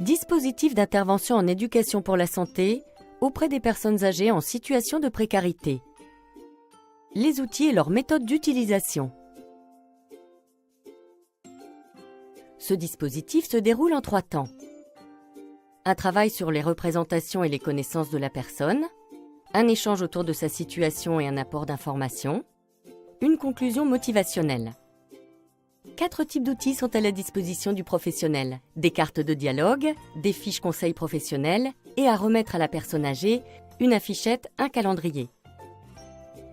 Dispositif d'intervention en éducation pour la santé auprès des personnes âgées en situation de précarité. Les outils et leurs méthodes d'utilisation. Ce dispositif se déroule en 3 temps. Un travail sur les représentations et les connaissances de la personne, un échange autour de sa situation et un apport d'informations, une conclusion motivationnelle. 4 types d'outils sont à la disposition du professionnel. Des cartes de dialogue, des fiches conseils professionnels et à remettre à la personne âgée, une affichette, un calendrier.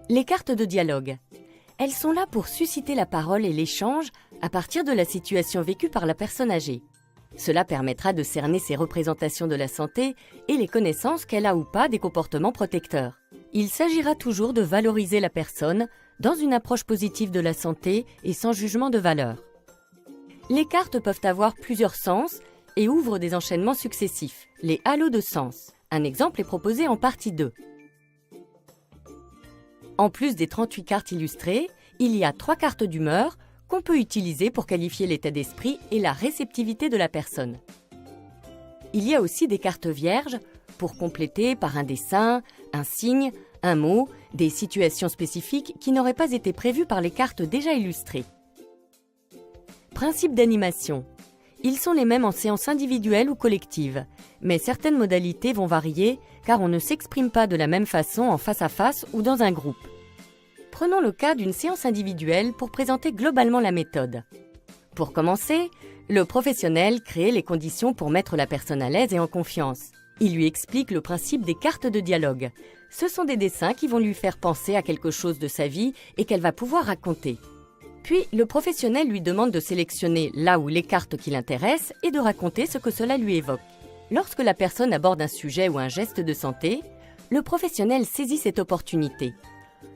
Les cartes de dialogue. Elles sont là pour susciter la parole et l'échange à partir de la situation vécue par la personne âgée. Cela permettra de cerner ses représentations de la santé et les connaissances qu'elle a ou pas des comportements protecteurs. Il s'agira toujours de valoriser la personne dans une approche positive de la santé et sans jugement de valeur. Les cartes peuvent avoir plusieurs sens et ouvrent des enchaînements successifs, les halos de sens. Un exemple est proposé en partie 2. En plus des 38 cartes illustrées, il y a 3 cartes d'humeur qu'on peut utiliser pour qualifier l'état d'esprit et la réceptivité de la personne. Il y a aussi des cartes vierges pour compléter par un dessin, un signe, un mot, des situations spécifiques qui n'auraient pas été prévues par les cartes déjà illustrées. Principes d'animation. Ils sont les mêmes en séance individuelle ou collective, mais certaines modalités vont varier car on ne s'exprime pas de la même façon en face à face ou dans un groupe. Prenons le cas d'une séance individuelle pour présenter globalement la méthode. Pour commencer, le professionnel crée les conditions pour mettre la personne à l'aise et en confiance. Il lui explique le principe des cartes de dialogue. Ce sont des dessins qui vont lui faire penser à quelque chose de sa vie et qu'elle va pouvoir raconter. Puis, le professionnel lui demande de sélectionner là où les cartes qui l'intéressent et de raconter ce que cela lui évoque. Lorsque la personne aborde un sujet ou un geste de santé, le professionnel saisit cette opportunité.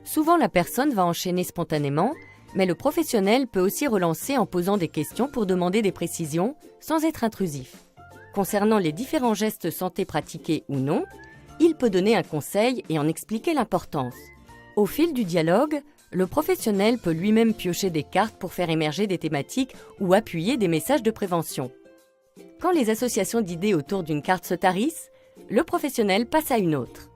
Souvent, la personne va enchaîner spontanément, mais le professionnel peut aussi relancer en posant des questions pour demander des précisions sans être intrusif. Concernant les différents gestes santé pratiqués ou non, il peut donner un conseil et en expliquer l'importance. Au fil du dialogue, le professionnel peut lui-même piocher des cartes pour faire émerger des thématiques ou appuyer des messages de prévention. Quand les associations d'idées autour d'une carte se tarissent, le professionnel passe à une autre.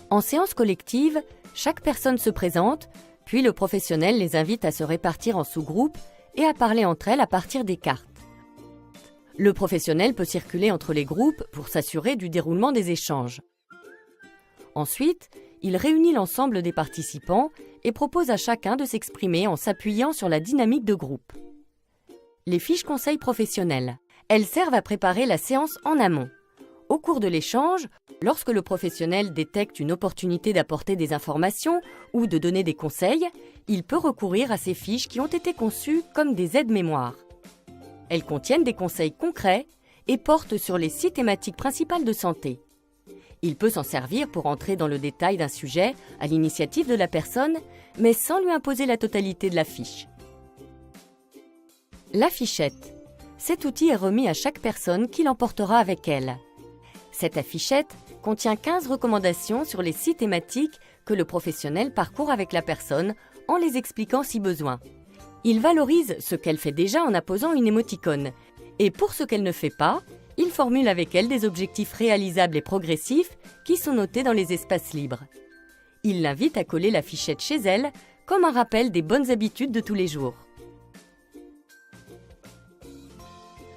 En séance collective, chaque personne se présente, puis le professionnel les invite à se répartir en sous-groupes et à parler entre elles à partir des cartes. Le professionnel peut circuler entre les groupes pour s'assurer du déroulement des échanges. Ensuite, il réunit l'ensemble des participants et propose à chacun de s'exprimer en s'appuyant sur la dynamique de groupe. Les fiches conseils professionnels. Elles servent à préparer la séance en amont. Au cours de l'échange, lorsque le professionnel détecte une opportunité d'apporter des informations ou de donner des conseils, il peut recourir à ces fiches qui ont été conçues comme des aides-mémoires. Elles contiennent des conseils concrets et portent sur les 6 thématiques principales de santé. Il peut s'en servir pour entrer dans le détail d'un sujet à l'initiative de la personne, mais sans lui imposer la totalité de la fiche. L'affichette. Cet outil est remis à chaque personne qui l'emportera avec elle. Cette affichette contient 15 recommandations sur les 6 thématiques que le professionnel parcourt avec la personne en les expliquant si besoin. Il valorise ce qu'elle fait déjà en apposant une émoticône. Et pour ce qu'elle ne fait pas, il formule avec elle des objectifs réalisables et progressifs qui sont notés dans les espaces libres. Il l'invite à coller l'affichette chez elle comme un rappel des bonnes habitudes de tous les jours.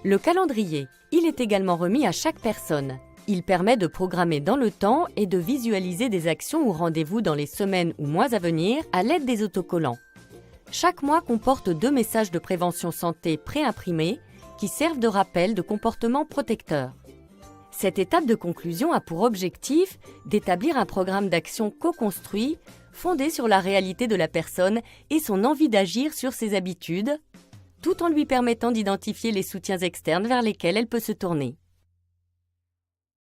Le calendrier. Il est également remis à chaque personne. Il permet de programmer dans le temps et de visualiser des actions ou rendez-vous dans les semaines ou mois à venir à l'aide des autocollants. Chaque mois comporte 2 messages de prévention santé préimprimés qui servent de rappel de comportements protecteurs. Cette étape de conclusion a pour objectif d'établir un programme d'action co-construit fondé sur la réalité de la personne et son envie d'agir sur ses habitudes, tout en lui permettant d'identifier les soutiens externes vers lesquels elle peut se tourner.